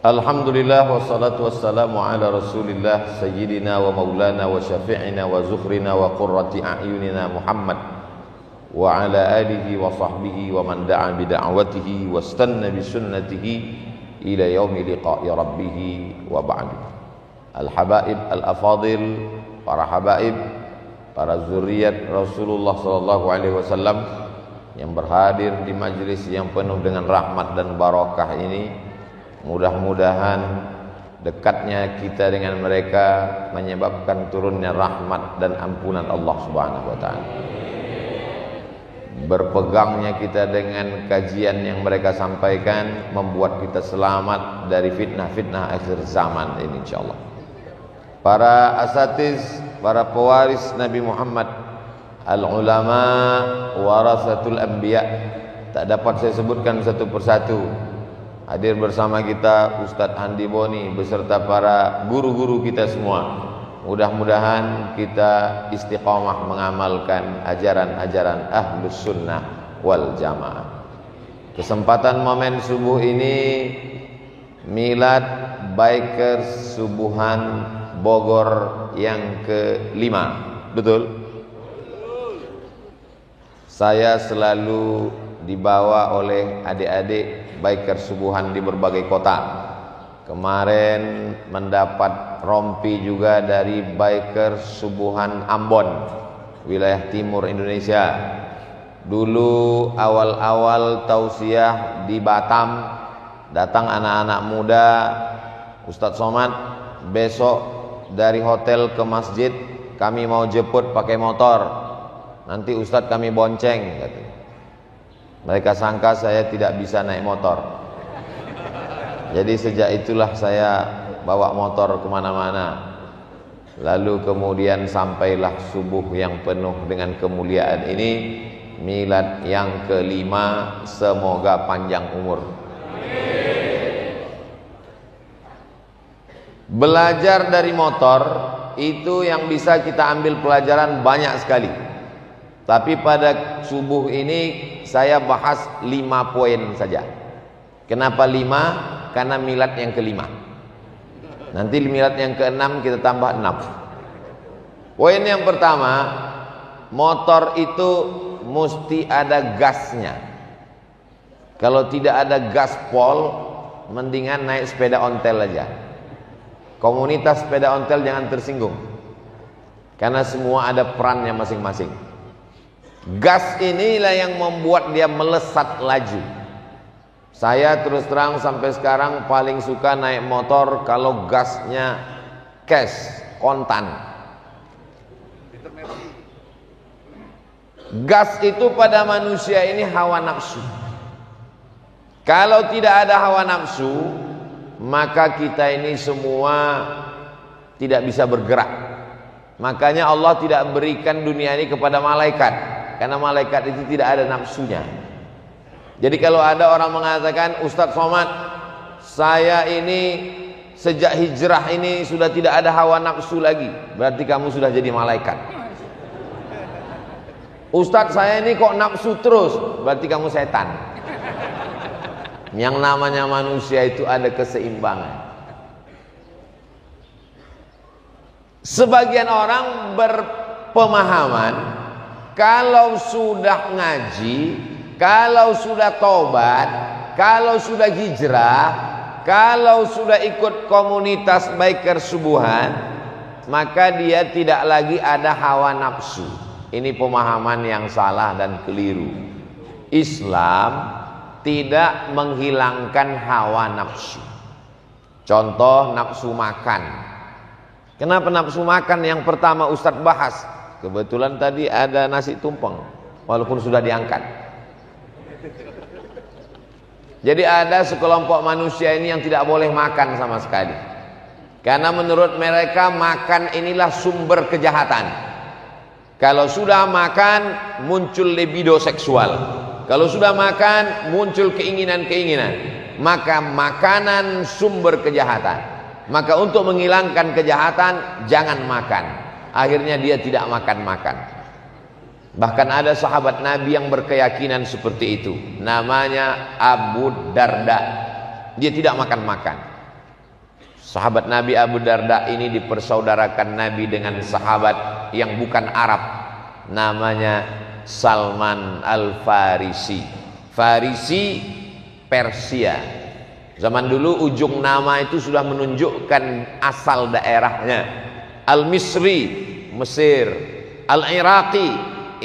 Alhamdulillah wassalatu wassalamu ala Rasulillah sayyidina wa maulana wa syafi'ina wa zukhrina wa qurrati a'yunina Muhammad wa ala alihi wa sahbihi wa man da'a bi da'watihi wastanna bi sunnatihi ila yaumi liqa'i rabbih wa ba'du. Al-habaib al-afadil, para habaib, para zuriat Rasulullah sallallahu alaihi wasallam yang berhadir di majlis yang penuh dengan rahmat dan barakah ini, mudah-mudahan dekatnya kita dengan mereka menyebabkan turunnya rahmat dan ampunan Allah Subhanahu wa taala. Berpegangnya kita dengan kajian yang mereka sampaikan membuat kita selamat dari fitnah-fitnah akhir zaman ini insyaallah. Para asatiz, para pewaris Nabi Muhammad, al-ulama warasatul anbiya, tak dapat saya sebutkan satu persatu. Hadir bersama kita Ustadz Andi Boni beserta para guru-guru kita semua. Mudah-mudahan kita istiqamah mengamalkan ajaran-ajaran Ahlus Sunnah wal Jamaah. Kesempatan momen subuh ini milad Bikers Subuhan Bogor yang ke-5. Betul? Saya selalu dibawa oleh adik-adik Bikers Subuhan di berbagai kota. Kemarin mendapat rompi juga dari Bikers Subuhan Ambon, wilayah timur Indonesia. Dulu awal-awal tausiah di Batam, datang anak-anak muda, Ustadz Somad, besok dari hotel ke masjid kami mau jemput pakai motor, nanti Ustadz kami bonceng, katanya. Mereka sangka saya tidak bisa naik motor. Jadi sejak itulah saya bawa motor kemana-mana. Lalu kemudian sampailah subuh yang penuh dengan kemuliaan ini, milad yang ke-5, semoga panjang umur. Belajar dari motor itu yang bisa kita ambil pelajaran banyak sekali. Tapi pada subuh ini saya bahas 5 poin saja. Kenapa 5? Karena milad yang ke-5. Nanti milad yang ke-6 kita tambah 6. Poin yang pertama, motor itu mesti ada gasnya. Kalau tidak ada gaspol, mendingan naik sepeda ontel aja. Komunitas sepeda ontel jangan tersinggung, karena semua ada perannya masing-masing. Gas inilah yang membuat dia melesat laju. Saya terus terang sampai sekarang paling suka naik motor kalau gasnya cash, kontan. Gas itu pada manusia ini hawa nafsu. Kalau tidak ada hawa nafsu, maka kita ini semua tidak bisa bergerak. Makanya Allah tidak berikan dunia ini kepada malaikat, karena malaikat itu tidak ada nafsunya. Jadi kalau ada orang mengatakan, Ustadz Somad, saya ini sejak hijrah ini sudah tidak ada hawa nafsu lagi, berarti kamu sudah jadi malaikat. Ustadz saya ini kok nafsu terus, berarti kamu setan. Yang namanya manusia itu ada keseimbangan. Sebagian orang berpemahaman kalau sudah ngaji, kalau sudah tobat, kalau sudah hijrah, kalau sudah ikut komunitas Bikers Subuhan, maka dia tidak lagi ada hawa nafsu. Ini pemahaman yang salah dan keliru. Islam tidak menghilangkan hawa nafsu. Contoh nafsu makan. Kenapa nafsu makan yang pertama Ustadz bahas? Kebetulan tadi ada nasi tumpeng, walaupun sudah diangkat. Jadi ada sekelompok manusia ini yang tidak boleh makan sama sekali, karena menurut mereka makan inilah sumber kejahatan. Kalau sudah makan muncul libido seksual, kalau sudah makan muncul keinginan-keinginan, maka makanan sumber kejahatan. Maka untuk menghilangkan kejahatan jangan makan. Akhirnya dia tidak makan-makan. Bahkan ada sahabat Nabi yang berkeyakinan seperti itu. Namanya Abu Darda. Dia tidak makan-makan. Sahabat Nabi Abu Darda ini dipersaudarakan Nabi dengan sahabat yang bukan Arab, namanya Salman Al-Farisi. Farisi Persia. Zaman dulu ujung nama itu sudah menunjukkan asal daerahnya. Al-Misri, Mesir. Al-Iraqi,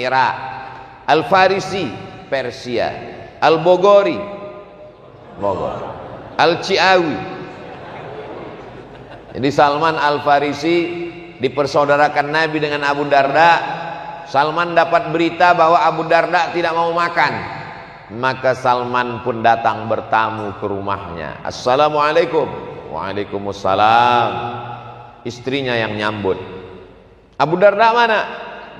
Irak. Al-Farisi, Persia. Al-Bogori, Bogor. Al-Ciawi. Jadi Salman Al-Farisi dipersaudarakan Nabi dengan Abu Darda. Salman dapat berita bahwa Abu Darda tidak mau makan, maka Salman pun datang bertamu ke rumahnya. Assalamualaikum. Waalaikumsalam. Istrinya yang nyambut. Abu Darda mana?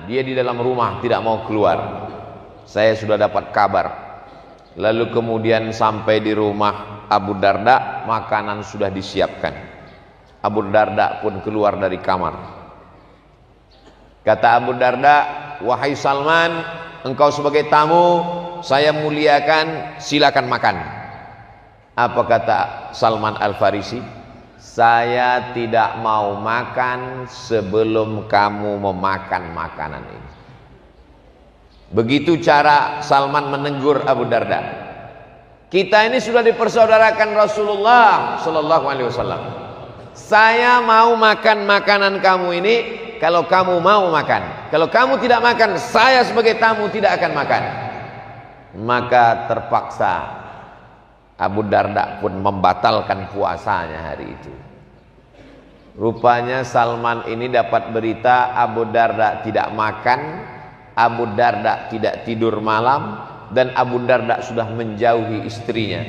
Dia di dalam rumah, tidak mau keluar. Saya sudah dapat kabar. Lalu kemudian sampai di rumah Abu Darda, makanan sudah disiapkan. Abu Darda pun keluar dari kamar. Kata Abu Darda, wahai Salman, engkau sebagai tamu, saya muliakan, silakan makan. Apa kata Salman Al-Farisi? Saya tidak mau makan sebelum kamu memakan makanan ini. Begitu cara Salman menegur Abu Darda. Kita ini sudah dipersaudarakan Rasulullah Sallallahu Alaihi Wasallam. Saya mau makan makanan kamu ini kalau kamu mau makan. Kalau kamu tidak makan, saya sebagai tamu tidak akan makan. Maka terpaksa Abu Darda pun membatalkan puasanya hari itu. Rupanya Salman ini dapat berita Abu Darda tidak makan, Abu Darda tidak tidur malam, dan Abu Darda sudah menjauhi istrinya.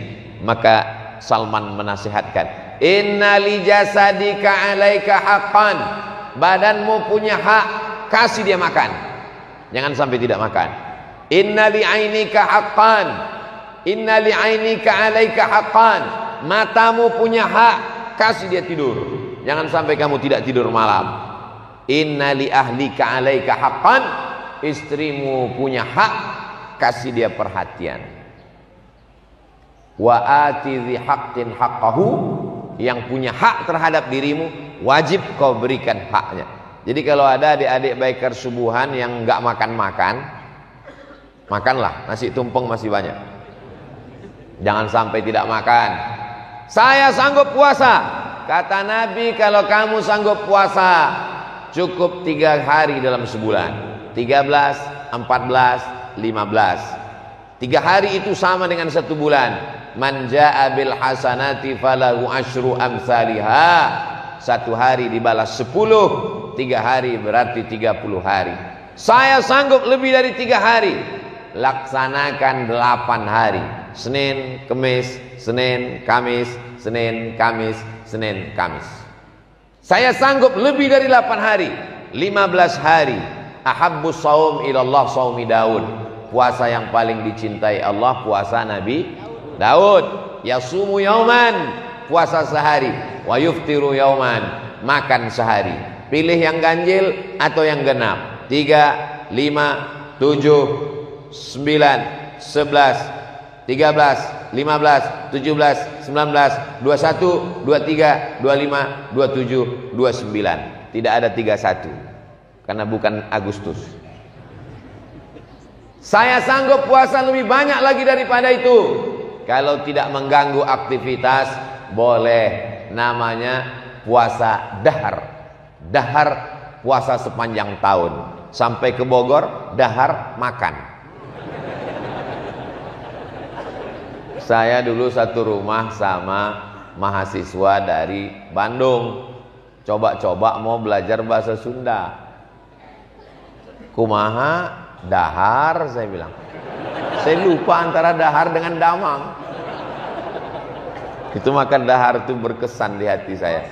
Maka Salman menasihatkan, inna li jasadika alaika haqqan. Badanmu punya hak, kasih dia makan. Jangan sampai tidak makan. Inna li ainika haqqan. Inna li ainika alaika haqqan. Matamu punya hak, kasih dia tidur. Jangan sampai kamu tidak tidur malam. Inna li ahlika alaika haqqan. Istrimu punya hak, kasih dia perhatian. Wa ati dzi haqqin haqqahu. Yang punya hak terhadap dirimu, wajib kau berikan haknya. Jadi kalau ada adik-adik biker subuhan yang enggak makan-makan, makanlah, nasi tumpeng masih banyak. Jangan sampai tidak makan. Saya sanggup puasa. Kata Nabi, kalau kamu sanggup puasa, cukup 3 hari dalam sebulan. 13, 14, 15. 3 hari itu sama dengan 1 bulan. Man jaa bil hasanati falahu asyru amsalha. 1 hari dibalas 10, 3 hari berarti 30 hari. Saya sanggup lebih dari 3 hari. Laksanakan 8 hari. Senin, Kemis, Senin, Kamis, Senin, Kamis, Senin, Kamis. Saya sanggup lebih dari 8 hari. 15 hari. Ahabbus shaum ilallah shaumi Daud. Puasa yang paling dicintai Allah, puasa Nabi Daud. Yasumu yauman, puasa sehari. Wa yuftiru yauman, makan sehari. Pilih yang ganjil atau yang genap. 3, 5, 7, 9, 11, 13, 15, 17, 19, 21, 23, 25, 27, 29. Tidak ada 31 karena bukan Agustus. Saya sanggup puasa lebih banyak lagi daripada itu. Kalau tidak mengganggu aktivitas, boleh. Namanya puasa dahar. Dahar, puasa sepanjang tahun. Sampai ke Bogor, dahar makan. Saya dulu satu rumah sama mahasiswa dari Bandung. Coba-coba mau belajar bahasa Sunda. Kumaha, dahar, saya bilang. Saya lupa antara dahar dengan damang. Itu makan dahar itu berkesan di hati saya.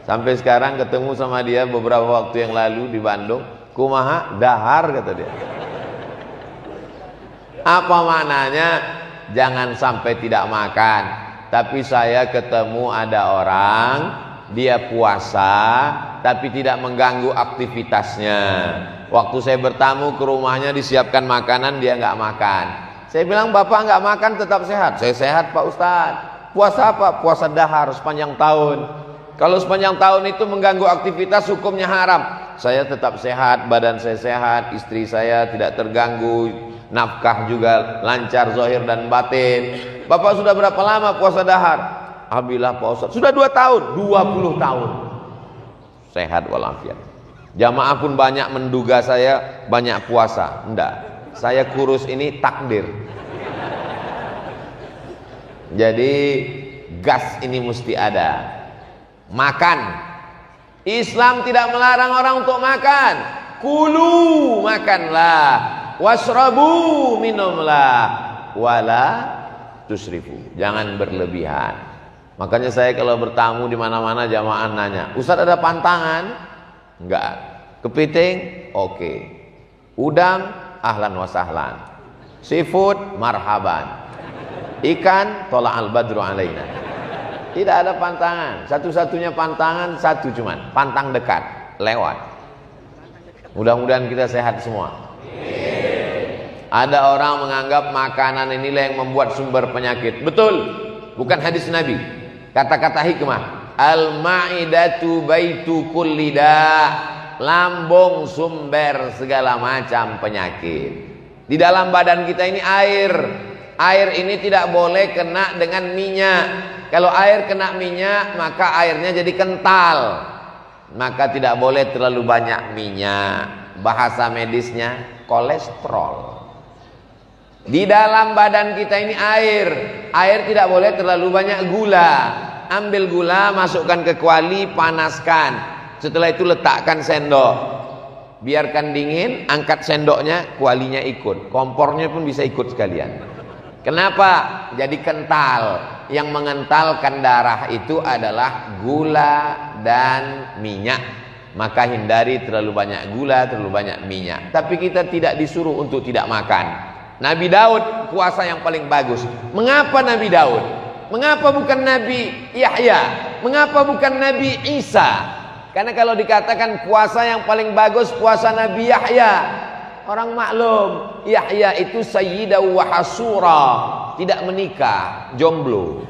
Sampai sekarang ketemu sama dia beberapa waktu yang lalu di Bandung. Kumaha, dahar, kata dia. Apa maknanya? Jangan sampai tidak makan. Tapi saya ketemu ada orang, dia puasa tapi tidak mengganggu aktivitasnya. Waktu saya bertamu ke rumahnya, disiapkan makanan, dia nggak makan. Saya bilang, bapak nggak makan tetap sehat? Saya sehat Pak Ustadz. Puasa apa? Puasa dahar sepanjang tahun. Kalau sepanjang tahun itu mengganggu aktivitas, hukumnya haram. Saya tetap sehat, badan saya sehat, istri saya tidak terganggu, nafkah juga lancar zahir dan batin. Bapak sudah berapa lama puasa dahar? Alhamdulillah Pak Ustaz, sudah 2 tahun, 20 tahun. Sehat walafiat. Jamaah pun banyak menduga saya banyak puasa. Enggak, saya kurus ini takdir. Jadi gas ini mesti ada. Makan, Islam tidak melarang orang untuk makan. Kulu, makanlah. Wasrabu, minumlah. Wala tusrifu, jangan berlebihan. Makanya saya kalau bertamu di mana-mana jamaah nanya, Ustaz ada pantangan? Enggak. Kepiting? Oke. Udang? Ahlan wa sahlan. Seafood? Marhaban. Ikan? Tola'al badru alaina. Tidak ada pantangan. Satu-satunya pantangan satu cuman, pantang dekat, lewat. Mudah-mudahan kita sehat semua. Ada orang menganggap makanan inilah yang membuat sumber penyakit. Betul, bukan hadis Nabi. Kata-kata hikmah, al-ma'idatu baitu kulli da', lambung sumber segala macam penyakit. Di dalam badan kita ini air. Air ini tidak boleh kena dengan minyak. Kalau air kena minyak, maka airnya jadi kental. Maka tidak boleh terlalu banyak minyak. Bahasa medisnya kolesterol. Di dalam badan kita ini air. Air tidak boleh terlalu banyak gula. Ambil gula, masukkan ke kuali, panaskan. Setelah itu letakkan sendok. Biarkan dingin, angkat sendoknya, kualinya ikut. Kompornya pun bisa ikut sekalian. Kenapa? Jadi kental. Yang mengentalkan darah itu adalah gula dan minyak. Maka hindari terlalu banyak gula, terlalu banyak minyak. Tapi kita tidak disuruh untuk tidak makan. Nabi Daud puasa yang paling bagus. Mengapa Nabi Daud? Mengapa bukan Nabi Yahya? Mengapa bukan Nabi Isa? Karena kalau dikatakan puasa yang paling bagus puasa Nabi Yahya, orang maklum, Yahya itu sayyidah wa hasura, tidak menikah, jomblo.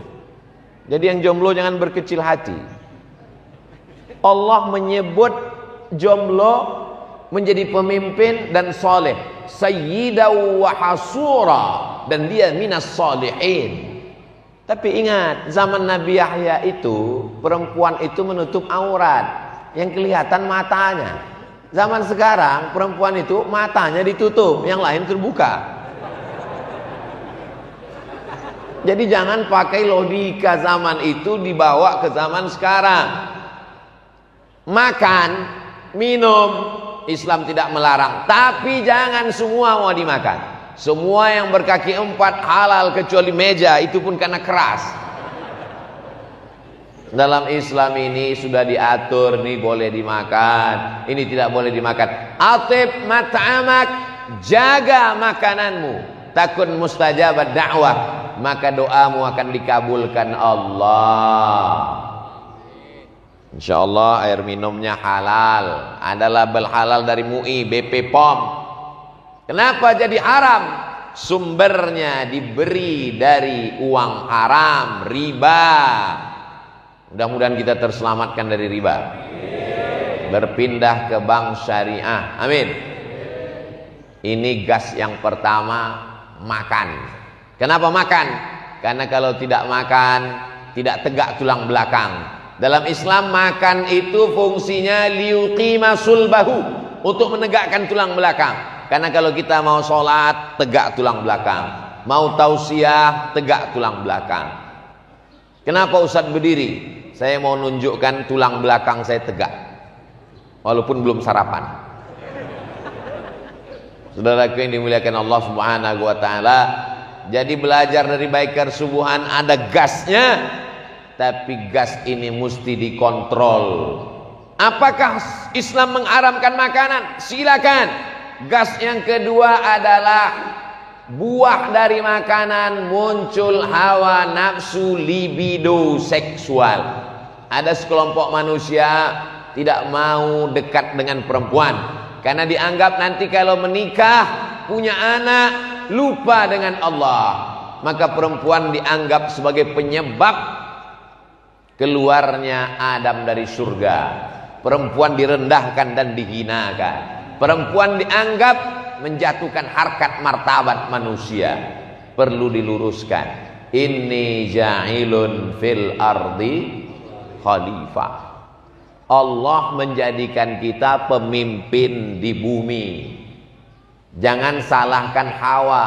Jadi yang jomblo jangan berkecil hati. Allah menyebut jomblo menjadi pemimpin dan soleh, sayyidah wa hasura, dan dia minas solihin. Tapi ingat, zaman Nabi Yahya itu perempuan itu menutup aurat, yang kelihatan matanya. Zaman sekarang perempuan itu matanya ditutup, yang lain terbuka. Jadi jangan pakai logika zaman itu dibawa ke zaman sekarang. Makan, minum, Islam tidak melarang, tapi jangan semua mau dimakan. Semua yang berkaki 4 halal kecuali meja, itu pun karena keras. Dalam Islam ini sudah diatur, ini boleh dimakan, ini tidak boleh dimakan. Atib mat'amak, jaga makananmu, takun mustajabad da'wah, maka doamu akan dikabulkan Allah. Insyaallah air minumnya halal, ada label halal dari MUI, BP POM. Kenapa jadi haram? Sumbernya diberi dari uang haram, riba. Mudah-mudahan kita terselamatkan dari riba. Berpindah ke bank syariah. Amin. Ini gas yang pertama, makan. Kenapa makan? Karena kalau tidak makan, tidak tegak tulang belakang. Dalam Islam makan itu fungsinya liuqima sulbahu, untuk menegakkan tulang belakang. Karena kalau kita mau sholat, tegak tulang belakang. Mau tausiah, tegak tulang belakang. Kenapa Ustadz berdiri? Saya mau nunjukkan tulang belakang saya tegak, walaupun belum sarapan. Saudaraku yang dimuliakan Allah Subhanahu wa ta'ala, jadi belajar dari biker subuhan ada gasnya, tapi gas ini mesti dikontrol. Apakah Islam mengharamkan makanan? Silakan. Gas yang kedua adalah buah dari makanan muncul hawa nafsu, libido seksual. Ada sekelompok manusia tidak mau dekat dengan perempuan karena dianggap nanti kalau menikah punya anak lupa dengan Allah. Maka perempuan dianggap sebagai penyebab keluarnya Adam dari surga. Perempuan direndahkan dan dihinakan. Perempuan dianggap menjatuhkan harkat martabat manusia. Perlu diluruskan. Inni ja'ilun fil ardi khalifah. Allah menjadikan kita pemimpin di bumi. Jangan salahkan Hawa.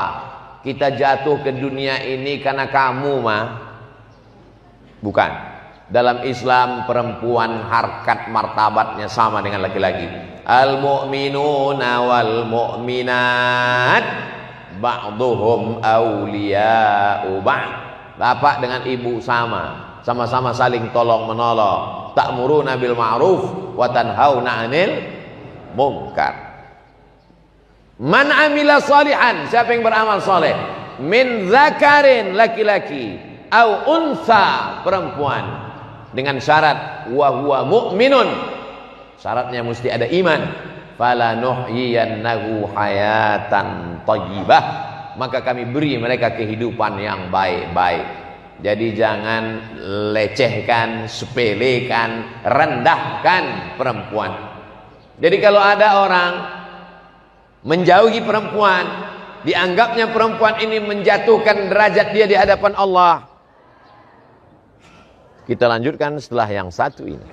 Kita jatuh ke dunia ini karena kamu mah. Bukan. Dalam Islam perempuan harkat martabatnya sama dengan laki-laki. Al-mu'minuna wal mu'minat ba'duhum awliya'u ba'd. Bapak dengan ibu sama. Sama-sama saling tolong menolong. Ta'muruna bil ma'ruf wa tanhauna 'anil munkar. Man amila salihan, siapa yang beramal soleh, min zakarin, laki-laki, au unsa, perempuan, dengan syarat wa huwa mu'minun, syaratnya mesti ada iman, fala nuhyiyannahu hayatan thayyibah, maka kami beri mereka kehidupan yang baik-baik. Jadi jangan lecehkan, sepelekan, rendahkan perempuan. Jadi kalau ada orang menjauhi perempuan, dianggapnya perempuan ini menjatuhkan derajat dia di hadapan Allah. Kita lanjutkan setelah yang satu ini.